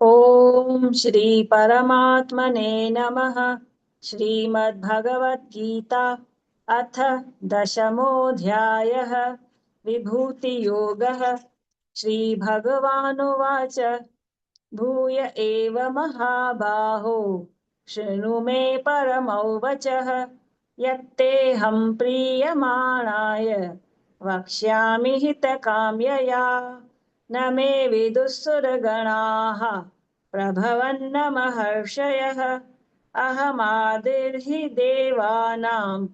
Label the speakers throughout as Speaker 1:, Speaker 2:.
Speaker 1: ॐ श्री परमात्मने नमः। श्रीमद्भगवद्गीता अथ दशमोऽध्यायः। विभूतियोगः। श्रीभगवानुवाच भूय एव महाबाहो शृणु मे परमौ वचः। यत्तेऽहं प्रीयमाणाय वक्ष्यामि हितकाम्यया। न मे विदुःसुरगणाः प्रभवन्न महर्षयः। अहमादिर्हि देवानां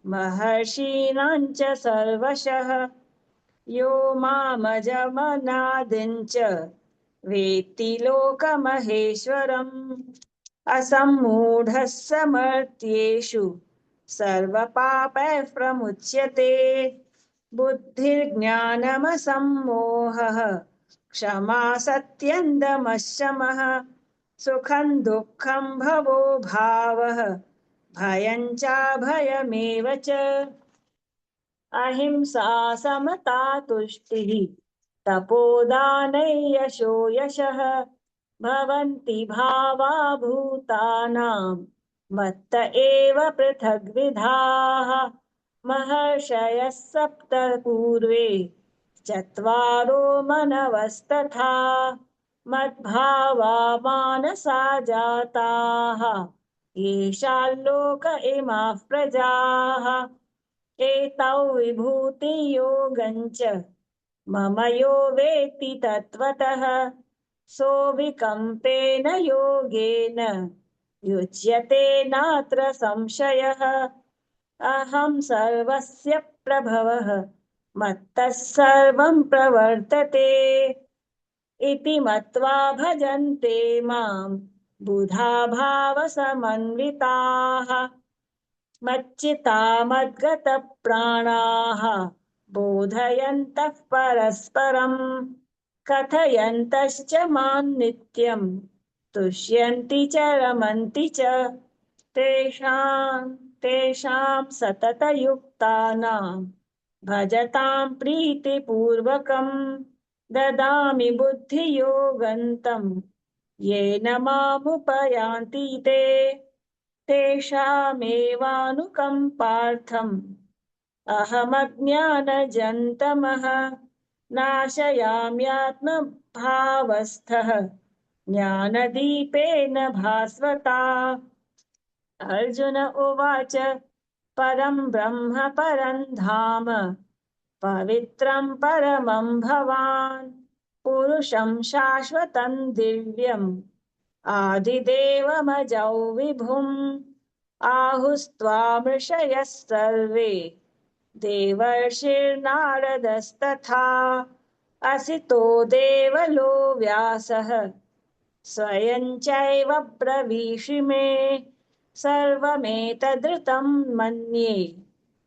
Speaker 1: महर्षीणां च सर्वशः। यो मामजमनादिं च वेत्ति लोकमहेश्वरम्। असम्मूढः समर्थ्येषु सर्वपापैः प्रमुच्यते। बुद्धिर्ज्ञानमसम्मोहः क्षमा सत्यं दमः शमः। सुखं दुःखं भवो भावः भयं चाभयमेव च। अहिंसा समता तुष्टिः तपोदानै यशो यशः। भवन्ति भावा भूतानां मत्त एव पृथग्विधाः। महर्षयः सप्त पूर्वे चत्वारो मनवस्तथा मद्भावा मानसा जाताः। येषाल्लोक इमाः प्रजाः एतौ विभूतियोगञ्च मम यो वेत्ति तत्त्वतः। सोऽविकम्पेन योगेन युज्यते नात्र संशयः। अहं सर्वस्य प्रभवः मत्तः सर्वं प्रवर्तते। इति मत्वा भजन्ते मां बुधा भावसमन्विताः। मच्चिता मद्गतप्राणाः बोधयन्तः परस्परं कथयन्तश्च मां नित्यं तुष्यन्ति च रमन्ति च। तेषां सततयुक्तानां भजतां प्रीतिपूर्वकं ददामि बुद्धियोगन्तं येन मामुपयान्ति ते। तेषामेवानुकम्पार्थम् अहमज्ञानजन्तमः नाशयाम्यात्मभावस्थः ज्ञानदीपेन भास्वता। अर्जुन उवाच परं ब्रह्म परं धाम पवित्रं परमं भवान् पुरुषं शाश्वतं दिव्यम् आदिदेवमजौ विभुम् आहुस्त्वामृषयः सर्वे देवर्षिर्नारदस्तथा असितो देवलो व्यासः स्वयं चैव ब्रवीषि मे। सर्वमेतदृतं मन्ये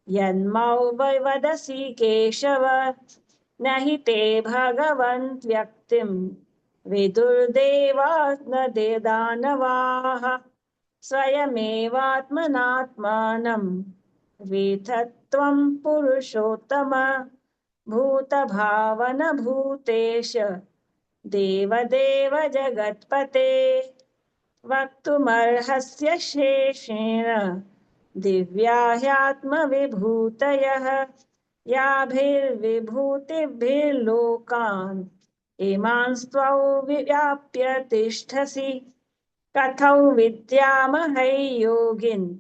Speaker 1: यन्मौवदसि केशव। न हि ते भगवन् व्यक्तिं विदुर्देवान् दानवाः। स्वयमेवात्मनात्मानं विधत्वं पुरुषोत्तम। भूतभावन भूतेश देवदेव जगत्पते। वक्तुमर्हस्य शेषेण दिव्या ह्यात्मविभूतयः। याभिर्विभूतिभिर्लोकान् इमांस्त्वौ व्याप्य तिष्ठसि। कथौ विद्यामहै योगिन्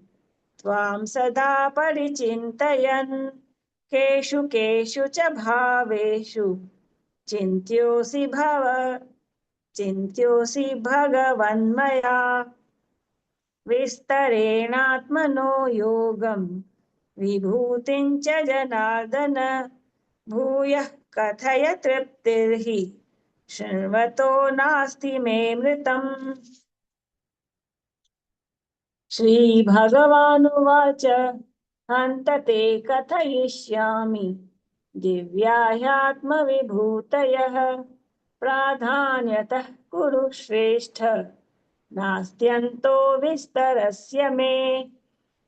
Speaker 1: त्वां सदा परिचिन्तयन्। केषु केषु च भावेषु चिन्त्योऽसि भगवन्मया। विस्तरेणात्मनो योगं विभूतिं च जनार्दन। भूयः कथय तृप्तिर्हि शृण्वतो नास्ति मे मृतम्। श्रीभगवानुवाच हन्त ते कथयिष्यामि दिव्या ह्यात्मविभूतयः। प्राधान्यतः कुरु श्रेष्ठ नास्त्यन्तो विस्तरस्य मे।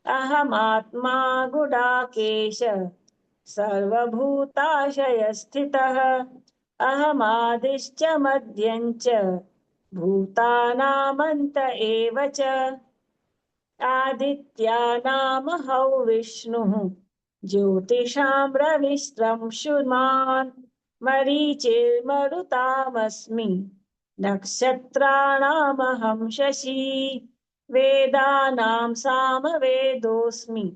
Speaker 1: अहमात्मा गुडाकेश सर्वभूताशयस्थितः। अहमादिश्च मध्यं च भूतानामन्त एव च आदित्यानामहौ विष्णुः ज्योतिषां रविस्रंशुमान् मरीचिर्मरुतामस्मि नक्षत्राणामहं शशी वेदानां सामवेदोऽस्मि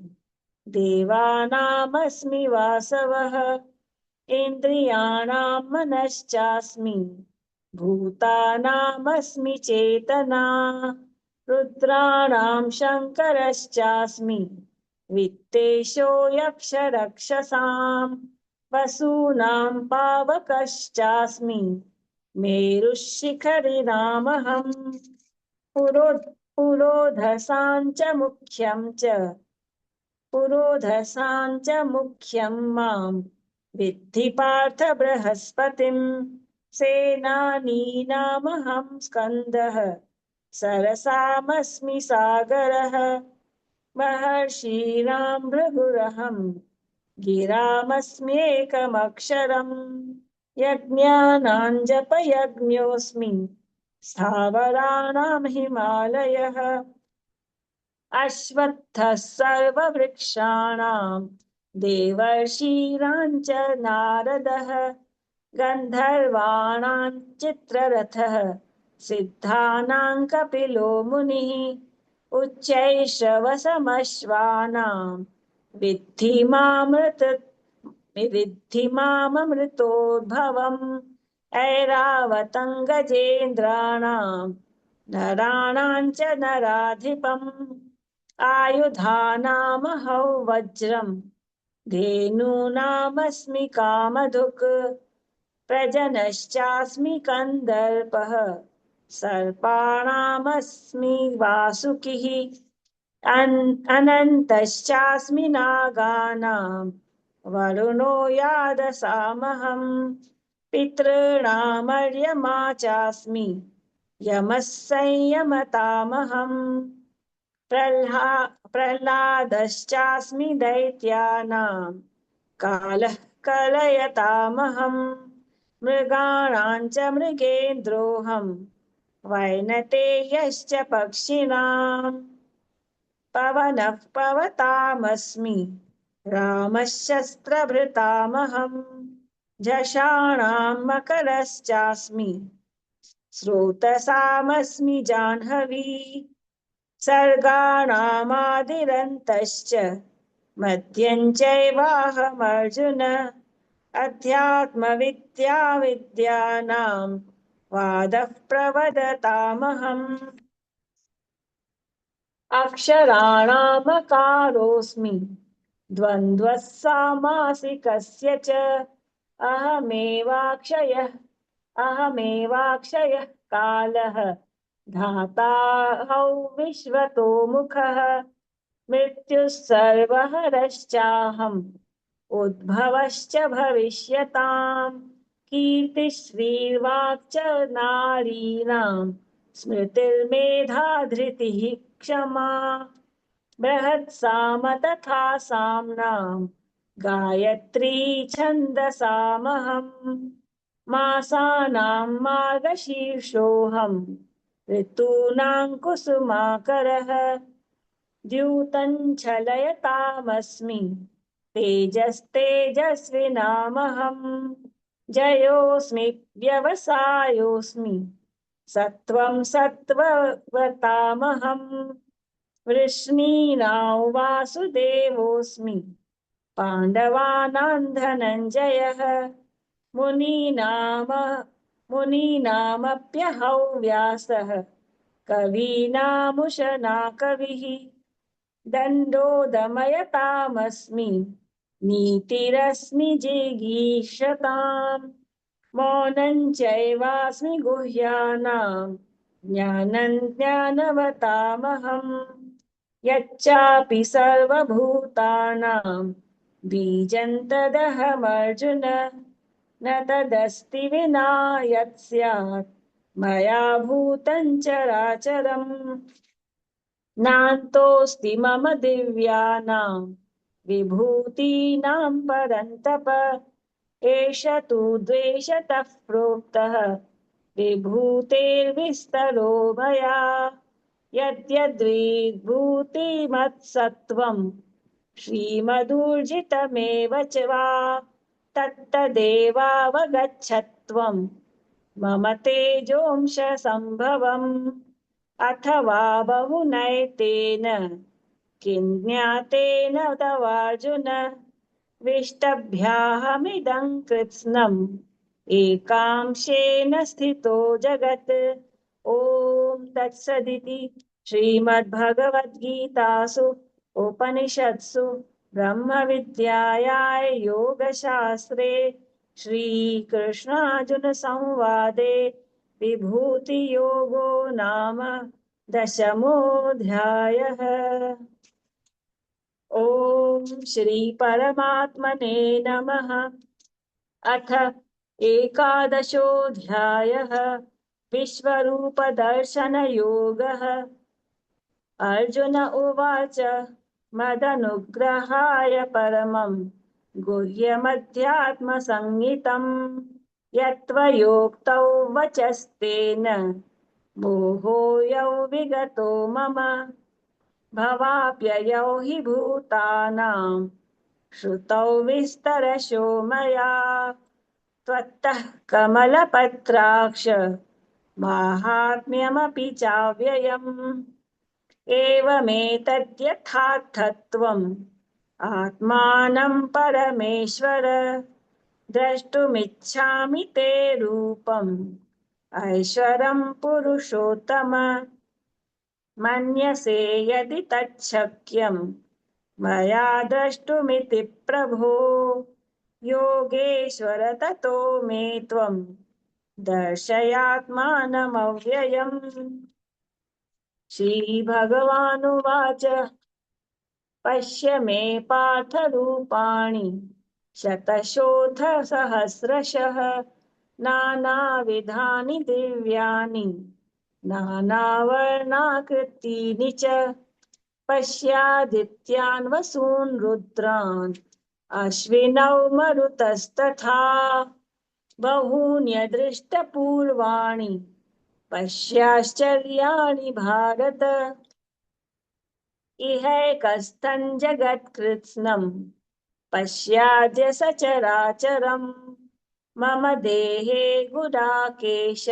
Speaker 1: देवानामस्मि वासवः इन्द्रियाणां मनश्चास्मि भूतानामस्मि चेतना रुद्राणां शङ्करश्चास्मि वित्तेशो यक्षरक्षसां वसूनां पावकश्चास्मि मेरुः शिखरिणामहं पुरो पुरोधसां च मुख्यं च पुरोधसां च मुख्यं मां विद्धि पार्थ बृहस्पतिं सेनानीनामहं स्कन्दः सरसामस्मि सागरः महर्षीणां भृगुरहं गिरामस्म्येकमक्षरम् यज्ञानां जपयज्ञोऽस्मि स्थावराणां हिमालयः अश्वत्थः सर्ववृक्षाणां देवर्षीणां च नारदः गन्धर्वाणां चित्ररथः सिद्धानां कपिलो मुनिः उच्चैश्रवसमश्वानां विद्धि माममृतोद्भवम् ऐरावतं गजेन्द्राणां नराणां च नराधिपम् आयुधानामहौ वज्रं धेनूनामस्मि कामधुक् प्रजनश्चास्मि कन्दर्पः सर्पाणामस्मि वासुकिः अनन्तश्चास्मि नागानां वरुणो यादसामहं पितॄणामर्यमा चास्मि यमः संयमतामहम् प्रह्लादश्चास्मि दैत्यानां कालः कलयतामहं मृगाणां च मृगेन्द्रोऽहं वैनतेयश्च पक्षिणां पवनः पवतामस्मि रामः शस्त्रभृतामहं झषाणां मकरश्चास्मि स्रोतसामस्मि जाह्नवी सर्गाणामादिरन्तश्च मध्यं चैवाहमर्जुन अध्यात्मविद्या विद्यानां वादः प्रवदतामहम् अक्षराणामकारोऽस्मि द्वन्द्वः सामासिकस्य च अहमेवाक्षयः अहमेवाक्षयः कालः धाताहौ विश्वतो मुखः मृत्युः सर्वहरश्चाहम् उद्भवश्च भविष्यताम् कीर्तिश्रीर्वाक् च नारीणां स्मृतिर्मेधा धृतिः क्षमा बृहत्साम तथा साम्नां गायत्री छन्दसामहम् मासानां मार्गशीर्षोऽहम् ऋतूनां कुसुमाकरः द्यूतं छलयतामस्मि तेजस्तेजस्विनामहम् जयोऽस्मि व्यवसायोऽस्मि सत्त्वं सत्त्ववतामहम् वृष्णीनां वासुदेवोऽस्मि पाण्डवानां धनञ्जयः मुनीनामप्यहौ व्यासः कवीनामुशना कविः दण्डो दमयतामस्मि नीतिरस्मि जिगीषताम् मौनं चैवास्मि गुह्यानां ज्ञानं ज्ञानवतामहम् यच्चापि सर्वभूतानां बीजं तदहमर्जुन न तदस्ति विना यत् स्यात् मया भूतं चराचरम् नान्तोऽस्ति मम दिव्यानां विभूतीनां परन्तप एष तु द्वेषतः प्रोक्तः विभूतेर्विस्तरो मया यद्यद्विभूतिमत्सत्त्वं श्रीमदूर्जितमेव च वा तत्तदेवावगच्छत्वं मम तेजोंश संभवम् अथवा बहुनैतेन किं ज्ञातेन तवार्जुन विष्टभ्याहमिदं कृत्स्नम् एकांशेन स्थितो जगत्। ॐ तत्सदिति श्रीमद्भगवद्गीतासु उपनिषत्सु ब्रह्मविद्यायां योगशास्त्रे श्रीकृष्णार्जुनसंवादे विभूतियोगो नाम दशमोऽध्यायः। ॐ श्री परमात्मने नमः। अथ एकादशोऽध्यायः विश्वरूपदर्शनयोगः। अर्जुन उवाच मदनुग्रहाय परमं गुह्यमध्यात्मसंज्ञितम् यत्त्वयोक्तौ वचस्तेन मोहोऽयौ विगतो मम भवाप्ययौ हि भूतानां श्रुतौ विस्तरशो मया त्वत्तः कमलपत्राक्ष माहात्म्यमपि चाव्ययम् एवमेतद्यथार्थत्वम् आत्मानं परमेश्वर द्रष्टुमिच्छामि ते रूपम् ऐश्वरं पुरुषोत्तम मन्यसे यदि तच्छक्यं मया द्रष्टुमिति प्रभो योगेश्वर ततो मे त्वं दर्शयात्मानमव्ययम्। श्रीभगवानुवाच पश्य मे पार्थरूपाणि शतशोऽथ सहस्रशः नानाविधानि दिव्यानि नानावर्णाकृतीनि च पश्यादित्यान् वसून् रुद्रान् अश्विनौ मरुतस्तथा बहून्यदृष्टपूर्वाणि पश्याश्चर्याणि भारत इहैकस्थं जगत्कृत्स्नं पश्याद्य सचराचरम् मम देहे गुडाकेश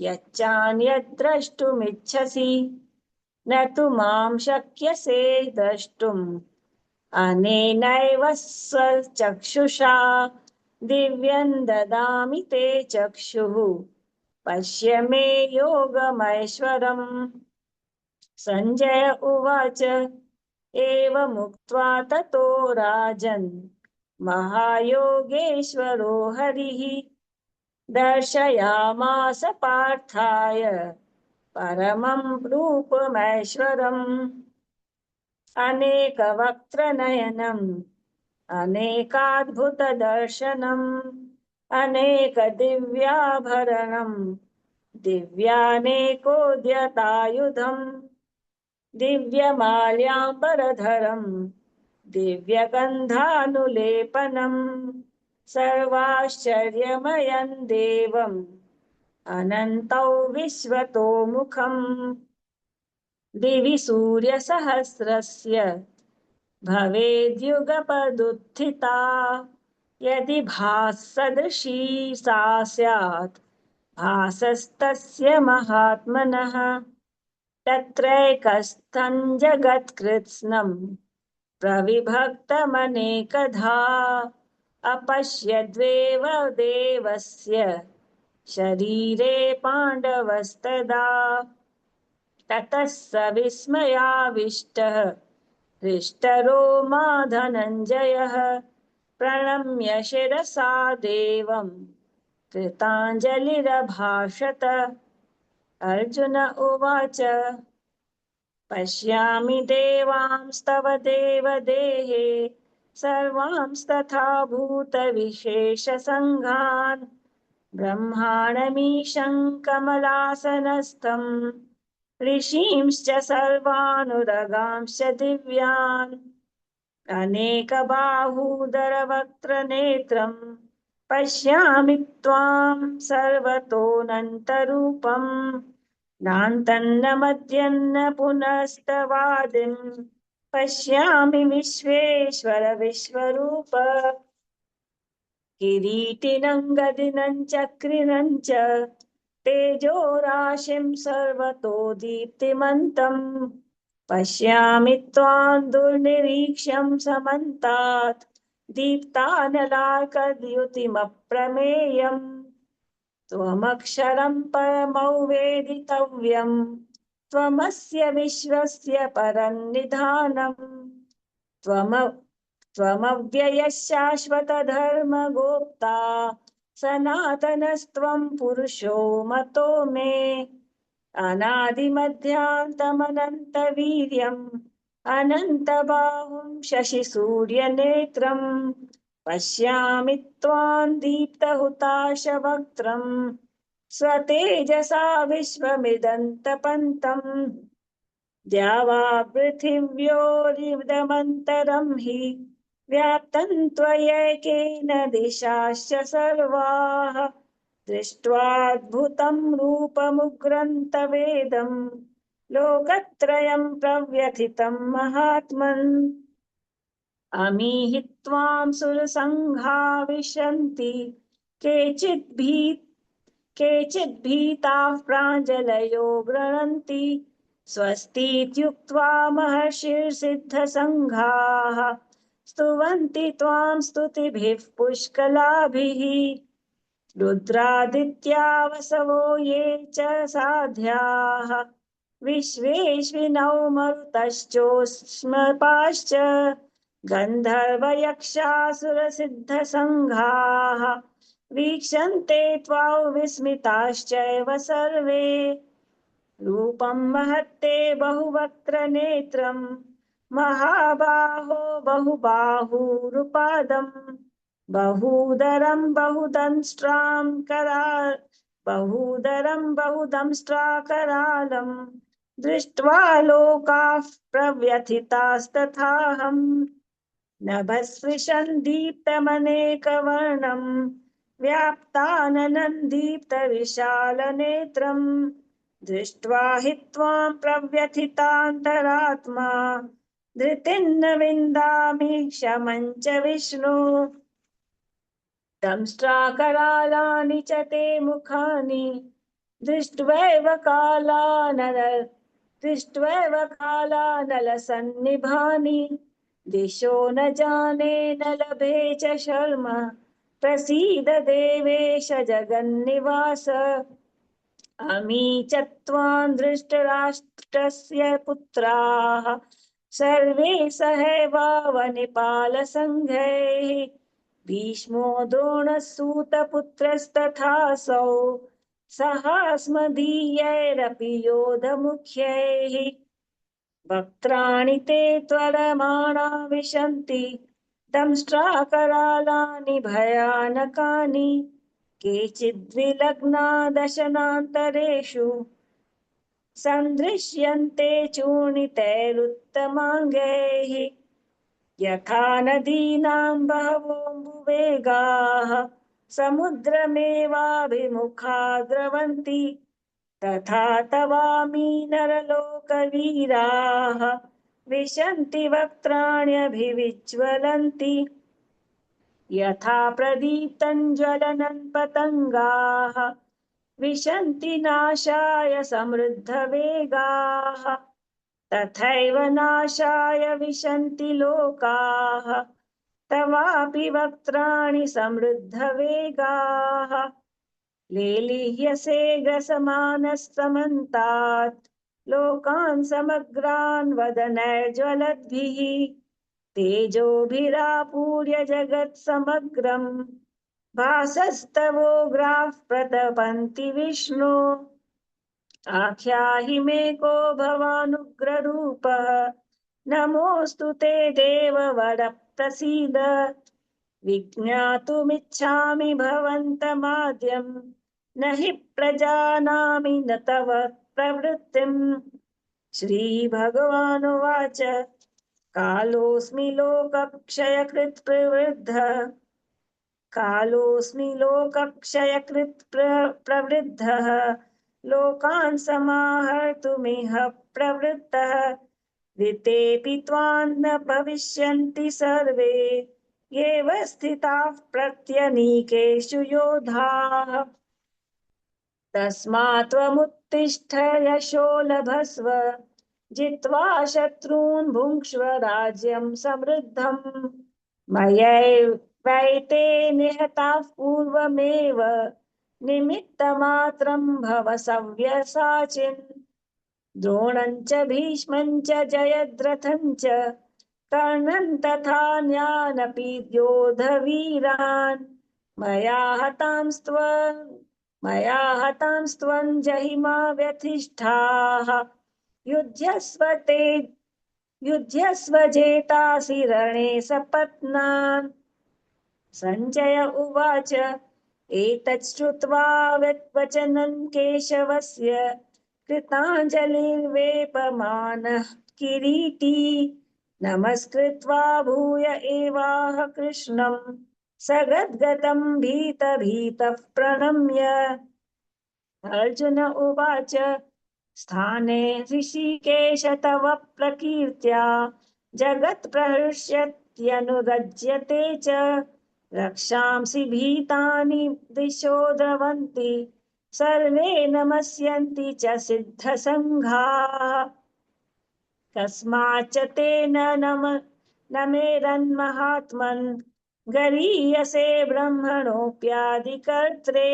Speaker 1: यच्चान्यद्द्रष्टुमिच्छसि न तु मां शक्यसे द्रष्टुम् अनेनैव स्वचक्षुषा दिव्यं ददामि ते चक्षुः पश्य मे योगमैश्वरम्। सञ्जय उवाच एवमुक्त्वा ततो राजन् महायोगेश्वरो हरिः दर्शयामास पार्थाय परमं रूपमैश्वरम् अनेकवक्त्रनयनम् अनेकाद्भुतदर्शनम् अनेकदिव्याभरणम् दिव्यानेकोद्यतायुधम् दिव्यमाल्याम्बरधरम् दिव्यगन्धानुलेपनम् सर्वाश्चर्यमयम् देवम् अनन्तौ विश्वतोमुखम् दिवि सूर्यसहस्रस्य भवेद्युगपदुत्थिता यदि भाससदृशी सा स्यात् भासस्तस्य महात्मनः तत्रैकस्थं जगत्कृत्स्नं प्रविभक्तमनेकधा अपश्यद्वेव देवस्य शरीरे पाण्डवस्तदा ततः स विस्मयाविष्टः हृष्टरो मा धनञ्जयः प्रणम्य शिरसा देवं कृताञ्जलिरभाषत। अर्जुन उवाच पश्यामि देवांस्तव देवदेहे सर्वांस्तथा भूतविशेषसङ्घान् ब्रह्माणमीशं कमलासनस्थं ऋषींश्च सर्वानुरगांश्च दिव्यान् अनेकबाहूदरवक्त्रनेत्रं पश्यामि त्वां सर्वतोऽनन्तरूपं नान्तन्न मध्यन्न पुनस्तवादिं पश्यामि विश्वेश्वर विश्वरूप किरीटिनं गदिनं चक्रिणं च तेजोराशिं सर्वतो दीप्तिमन्तम् पश्यामि त्वां दुर्निरीक्ष्यं समन्तात् दीप्तानलार्कद्युतिमप्रमेयम् त्वमक्षरं परमौ वेदितव्यम् त्वमस्य विश्वस्य परन्निधानम् त्वम त्वमव्ययः शाश्वतधर्मगोप्ता सनातनस्त्वं पुरुषो मतो मे अनादिमध्यान्तमनन्तवीर्यम् अनन्तबाहुं शशिसूर्यनेत्रम् पश्यामि त्वां दीप्तहुताशवक्त्रम् स्वतेजसा विश्वमिदन्तपन्तम् द्यावा पृथिव्योरिदमन्तरं हि व्याप्तं त्वयैकेन दिशाश्च सर्वाः दृष्ट्वाद्भुतं रूपमुग्रं तवेदं लोकत्रयं प्रव्यथितं महात्मन् अमीहि त्वां सुरसङ्घा विशन्ति केचिद्भीताः प्राञ्जलयो गृह्णन्ति स्वस्तीत्युक्त्वा महर्षिसिद्धसङ्घाः स्तुवन्ति त्वां स्तुतिभिः पुष्कलाभिः रुद्रादित्या वसवो ये च साध्याः विश्वेश्विनौ मरुतश्चोष्मपाश्च गन्धर्वयक्षासुरसिद्धसङ्घाः वीक्षन्ते त्वां विस्मिताश्चैव सर्वे रूपं महत्ते बहुवक्त्रनेत्रं महाबाहो बहुबाहुरुपादं बहुदरं बहुदंष्ट्राकरालं दृष्ट्वा लोकाः प्रव्यथितास्तथाहम् नभस्पृशन् दीप्तमनेकवर्णं व्याप्ताननं दीप्तविशालनेत्रम् दृष्ट्वा हि त्वां प्रव्यथितान्तरात्मा धृतिर्न विन्दामि शमं च विष्णु दंष्ट्राकरालानि च ते मुखानि दृष्ट्वैव कालानलसन्निभानि दिशो न जाने न लभे च शर्म प्रसीद देवेश जगन्निवास अमी च त्वां धृतराष्ट्रस्य पुत्राः सर्वे सहैवावनिपालसङ्घैः भीष्मो द्रोणसूतपुत्रस्तथासौ सहास्मदीयैरपि योधमुख्यैः वक्त्राणि ते त्वरमाणा विशन्ति दंष्ट्राकरालानि भयानकानि केचिद्विलग्ना दशनान्तरेषु सन्दृश्यन्ते चूर्णितैरुत्तमाङ्गैः यथा नदीनां बहवोऽम्बुवेगाः समुद्रमेवाभिमुखा द्रवन्ति तथा तवामि नरलोकवीराः विशन्ति वक्त्राण्यभिविज्वलन्ति यथा प्रदीप्तं ज्वलनं पतङ्गाः विशन्ति नाशाय समृद्धवेगाः तथैव नाशाय विशन्ति लोकाः तवापि वक्त्राणि समृद्धवेगाः लेलिह्यसे ग्रसमानस्तमन्तात् लोकान् समग्रान् वदनैर्ज्वलद्भिः तेजोभिरापूर्य जगत्समग्रम् भासस्तवोग्राः प्रतपन्ति विष्णो आख्याहि मे को भवानुग्ररूपः नमोऽस्तु ते देववर प्रसीद विज्ञातुमिच्छामि भवन्तमाद्यम् न हि प्रजानामि न तव प्रवृत्तिम् श्रीभगवानुवाच कालोऽस्मि लोकक्षयकृत् प्रवृद्धः कालोऽस्मि लोकक्षयकृत् प्रवृद्धः लोकान् समाहर्तुमिह प्रवृत्तः ऋतेऽपि त्वां न भविष्यन्ति सर्वे एव स्थिताः प्रत्यनीकेषु योधाः तस्मात् त्वमुत्तिष्ठ यशो लभस्व जित्वा शत्रून् भुङ्क्ष्व राज्यं समृद्धम् मयैवैते निहताः पूर्वमेव निमित्तमात्रं भव सव्यसाचिन् द्रोणं च भीष्मं च जयद्रथं च कर्णं तथान्यानपि योधवीरान् मया हतांस्त्वं जहिमा व्यथिष्ठाः युध्यस्व जेतासि रणे सपत्नान् सञ्जय उवाच एतत् श्रुत्वा वचनं केशवस्य कृताञ्जलिर्वेपमानः किरीटी नमस्कृत्वा भूय एवाह कृष्णं सगद्गदं भीतः प्रणम्य अर्जुन उवाच स्थाने ऋषिकेश तव प्रकीर्त्या जगत्प्रहृष्यत्यनुरज्यते च रक्षांसि भीतानि दिशो द्रवन्ति सर्वे नमस्यन्ति च सिद्धसङ्घाः कस्माच्च तेन नमेरन्महात्मन् गरीयसे ब्रह्मणोऽप्यादिकर्त्रे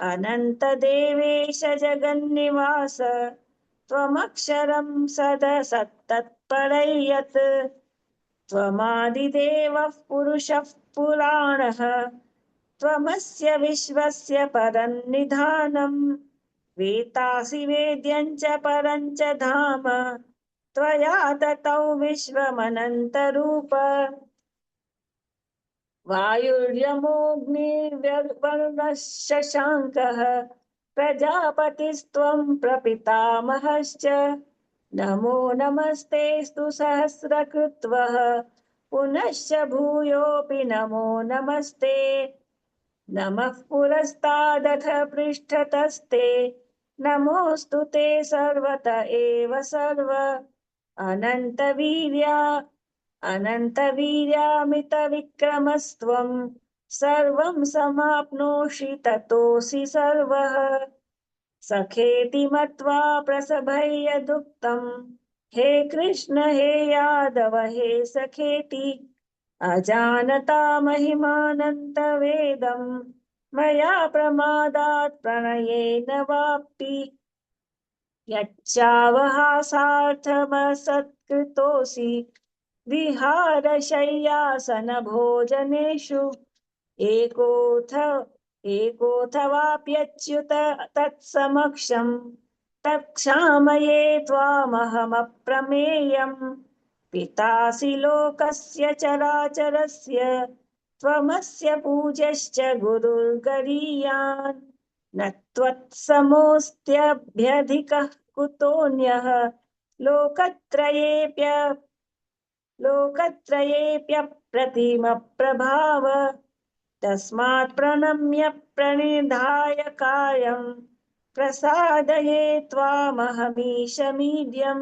Speaker 1: अनन्तदेवेश जगन्निवास त्वमक्षरं सदसत्तत्परयत् त्वमादिदेवः पुरुषः पुराणः त्वमस्य विश्वस्य परन्निधानम् वेत्तासि वेद्यं च परं च धाम त्वया ततौ विश्वमनन्तरूप वायुर्यमोऽग्निर्वरुणः शशाङ्कः प्रजापतिस्त्वं प्रपितामहश्च नमो नमस्तेऽस्तु सहस्रकृत्वः पुनश्च भूयोऽपि नमो नमस्ते नमः पुरस्तादथ पृष्ठतस्ते नमोऽस्तु ते सर्वत एव सर्व अनन्तवीर्यामितविक्रमस्त्वं सर्वं समाप्नोषि ततोऽसि सर्वः सखेति मत्वा प्रसभयदुक्तं हे कृष्ण हे यादव हे सखेति अजानता महिमानन्तवेदं मया प्रमादात् प्रणयेन वापि यच्चावहासार्थमसत्कृतोऽसि विहारशय्यासनभोजनेषु एकोऽथवाप्यच्युत तत्समक्षं तत्क्षामये त्वामहमप्रमेयम् पितासि लोकस्य चराचरस्य त्वमस्य पूज्यश्च गुरुर्गरीयान् न त्वत्समोऽस्त्यभ्यधिकः कुतोऽन्यः लोकत्रयेऽप्यप्रतिमप्रभाव तस्मात् प्रणम्य प्रणिधाय कायं प्रसादये त्वामहमीशमीड्यम्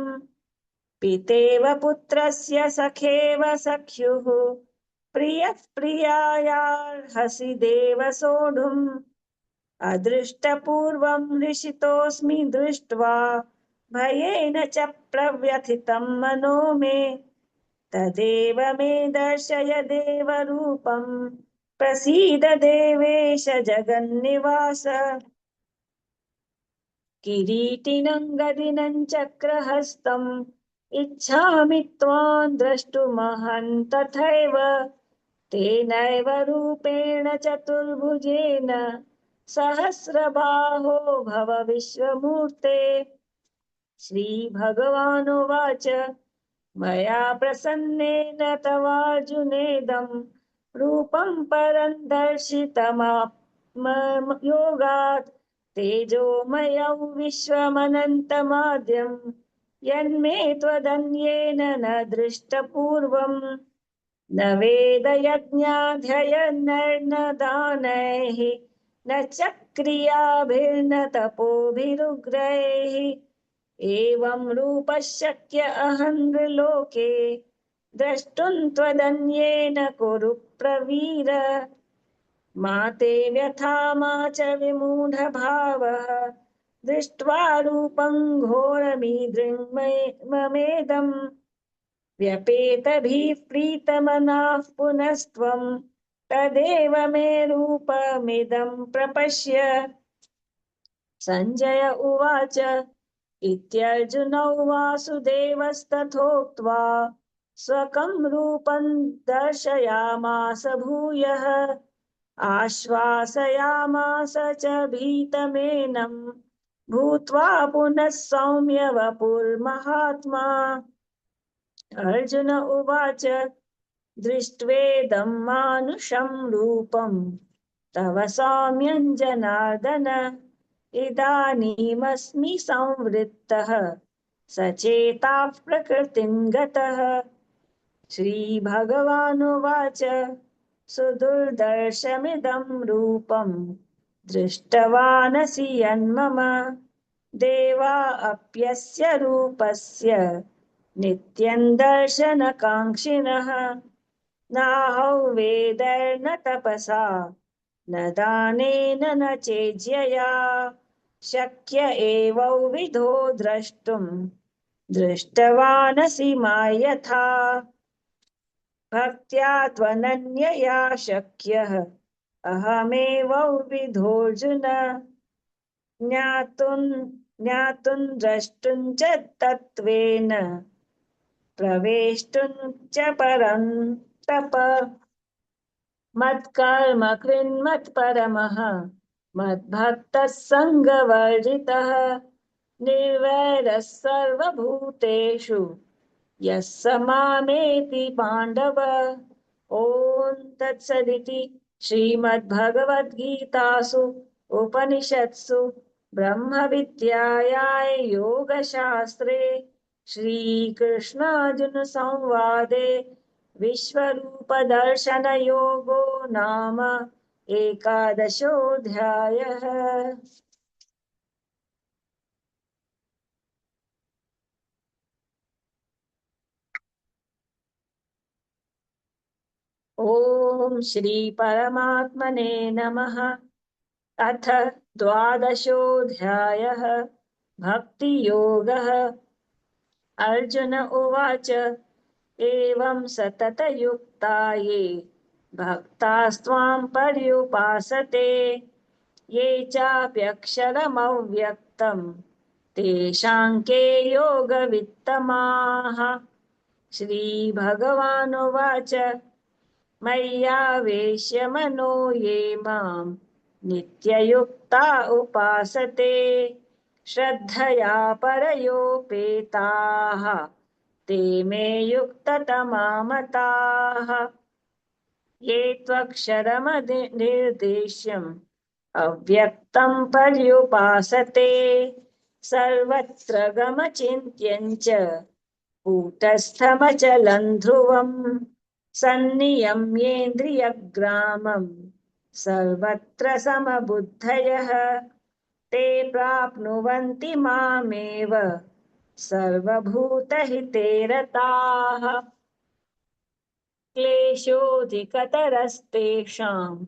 Speaker 1: पितेव पुत्रस्य सखेव सख्युः प्रियः प्रियायार्हसि देव सोढुम् अदृष्टपूर्वं हृषितोऽस्मि दृष्ट्वा भयेन च प्रव्यथितं मनो मे तदेव मे दर्शय देवरूपं प्रसीद देवेश जगन्निवास किरीटिनं गदिनं चक्रहस्तम् इच्छामि त्वां द्रष्टुमहं तथैव तेनैव रूपेण चतुर्भुजेन सहस्रबाहो भव विश्वमूर्ते श्रीभगवानुवाच मया प्रसन्नेन तवार्जुनेदं रूपं परं दर्शितमात्मयोगात् तेजोमयौ विश्वमनन्तमाद्यं यन्मे त्वदन्येन न दृष्टपूर्वम् न वेदयज्ञाध्ययनैर्न दानैः न च क्रियाभिर्न तपोभिरुग्रैः एवं रूपः शक्य अहं नृलोके द्रष्टुं त्वदन्येन कुरु प्रवीर मा ते व्यथा मा च विमूढभावः दृष्ट्वा रूपं घोरमीदृङ्ममेदम् व्यपेतभिः प्रीतमनाः पुनस्त्वं तदेव मे रूपमिदं प्रपश्य सञ्जय उवाच इत्यर्जुनौ वासुदेवस्तथोक्त्वा स्वकं रूपं दर्शयामास भूयः आश्वासयामास च भीतमेनं भूत्वा पुनः सौम्य वपुर्महात्मा अर्जुन उवाच दृष्ट्वेदं मानुषं रूपं तव सौम्यं जनार्दन इदानीमस्मि संवृत्तः सचेताः प्रकृतिं गतः श्रीभगवानुवाच सुदुर्दर्शमिदं रूपं दृष्टवानसि यन्मम देवा अप्यस्य रूपस्य नित्यं दर्शनकाङ्क्षिणः नाहौ वेदैर्न तपसा न दानेन न चेज्यया शक्य एवौ विधो द्रष्टुं दृष्टवानसि मायथा भक्त्या त्वनन्यया शक्यः अहमेवौ विधोऽर्जुन ज्ञातुं ज्ञातुं द्रष्टुं च तत्त्वेन प्रवेष्टुं च परं तप मत्कर्म कृन्मत्परमः मद्भक्तः सङ्गवर्जितः निर्वैरः सर्वभूतेषु यः स मामेति पाण्डव ॐ तत्सदिति श्रीमद्भगवद्गीतासु उपनिषत्सु ब्रह्मविद्यायां योगशास्त्रे श्रीकृष्णार्जुनसंवादे विश्वरूपदर्शनयोगो नाम एकादशोऽध्यायः। ॐ श्री परमात्मने नमः। अथ द्वादशोऽध्यायः भक्तियोगः। अर्जुन उवाच एवं सततयुक्ता ये भक्तास्त्वां पर्युपासते ये चाप्यक्षरमव्यक्तं तेषां के योगवित्तमाः। श्रीभगवानुवाच मय्यावेश्य मनो ये मां नित्ययुक्ता उपासते श्रद्धया परयोपेताः ते मे युक्ततमा मताः। ये त्वक्षरमनिर्देश्यम् अव्यक्तं पर्युपासते सर्वत्र गमचिन्त्यं च कूटस्थमचलं ध्रुवम् सन्नियम्येन्द्रियग्रामं सर्वत्र समबुद्धयः ते प्राप्नुवन्ति मामेव सर्वभूतहिते रताः। क्लेशोऽधिकतरस्तेषाम्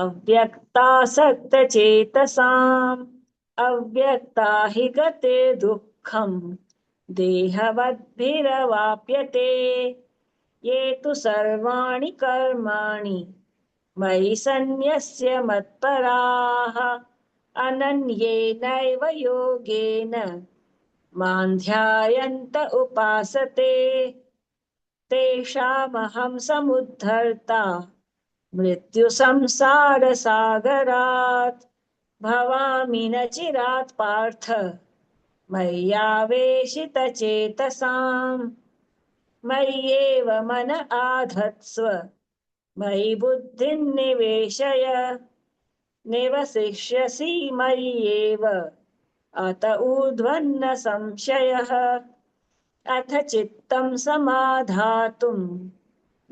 Speaker 1: अव्यक्तासक्तचेतसाम् अव्यक्ता हि गतिर्दुःखम् देहवद्भिरवाप्यते ये तु सर्वाणि कर्माणि मयि सन्न्यस्य मत्पराः अनन्येनैव योगेन मां ध्यायन्त उपासते तेषामहं समुद्धर्ता मृत्युसंसारसागरात् भवामि न चिरात् पार्थ मय्यावेशितचेतसाम् मय्येव मन आधत्स्व मयि बुद्धिं निवेशय निवसिष्यसि मय्येव अत ऊर्ध्वन्न संशयः। अथ चित्तं समाधातुं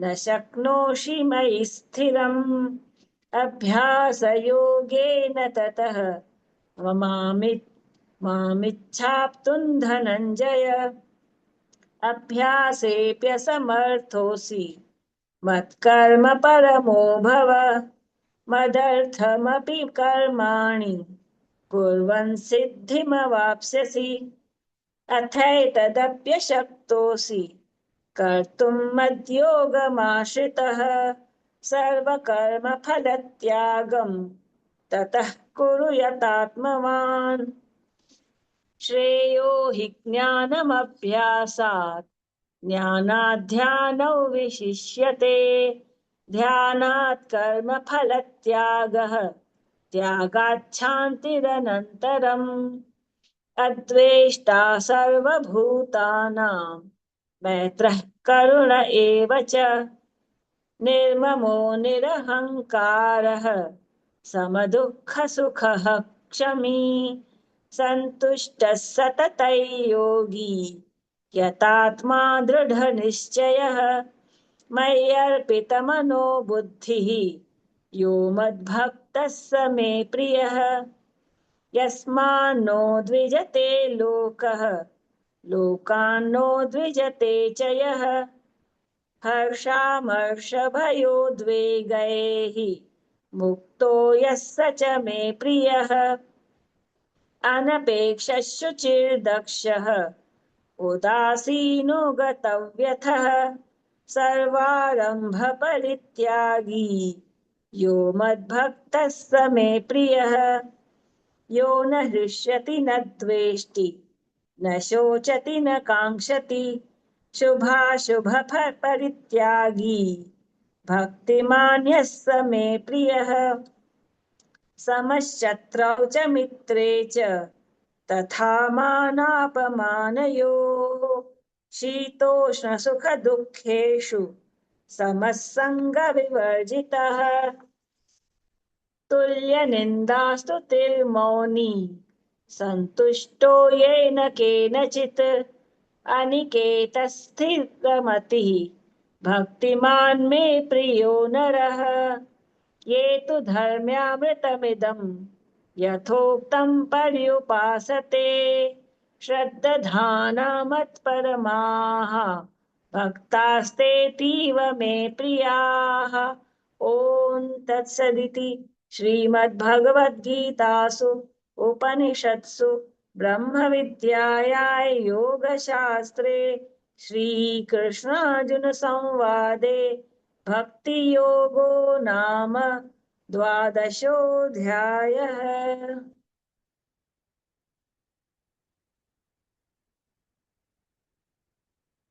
Speaker 1: न शक्नोषि मयि स्थिरम् अभ्यासयोगेन ततः मामिच्छाप्तुं धनञ्जय अभ्यासेऽप्यसमर्थोऽसि मत्कर्म परमो भव मदर्थमपि कर्माणि कुर्वन् सिद्धिमवाप्स्यसि अथैतदप्यशक्तोऽसि कर्तुं मद्योगमाश्रितः सर्वकर्मफलत्यागं ततः कुरु यतात्मवान् श्रेयो हि ज्ञानमभ्यासात् ज्ञानाध्यानौ विशिष्यते ध्यानात् कर्मफलत्यागः त्यागाच्छान्तिरनन्तरम् अद्वेष्टा सर्वभूतानां मैत्रः करुण एव च निर्ममो निरहङ्कारः समदुःखसुखः क्षमी सन्तुष्टः सततैयोगी यतात्मा दृढनिश्चयः मय्यर्पितमनो बुद्धिः यो मद्भक्तः स मे प्रियः यस्मान्नो द्विजते लोकः लोकान्नो द्विजते च यः हर्षामर्षभयोद्वेगैः मुक्तो यः स च मे प्रियः अनपेक्षः शुचिर्दक्षः उदासीनो गतव्यथः सर्वारम्भपरित्यागी यो मद्भक्तः स मे प्रियः यो न हृष्यति न द्वेष्टि न शोचति न काङ्क्षति शुभाशुभफलपरित्यागी भक्तिमान् यः स मे प्रियः समशत्रौ च मित्रे च तथा मानापमानयोः शीतोष्णसुखदुःखेषु समः सङ्गविवर्जितः तुल्यनिन्दास्तुतिर्मौनी सन्तुष्टो येन केनचित् अनिकेतस्थिरमतिः भक्तिमान् मे प्रियो नरः ये तु धर्म्यामृतमिदं यथोक्तं पर्युपासते श्रद्दधाना मत्परमाः भक्तास्तेतीव मे प्रियाः ॐ तत्सदिति श्रीमद्भगवद्गीतासु उपनिषत्सु ब्रह्मविद्यायां योगशास्त्रे श्रीकृष्णार्जुनसंवादे भक्तियोगो नाम द्वादशोऽध्यायः।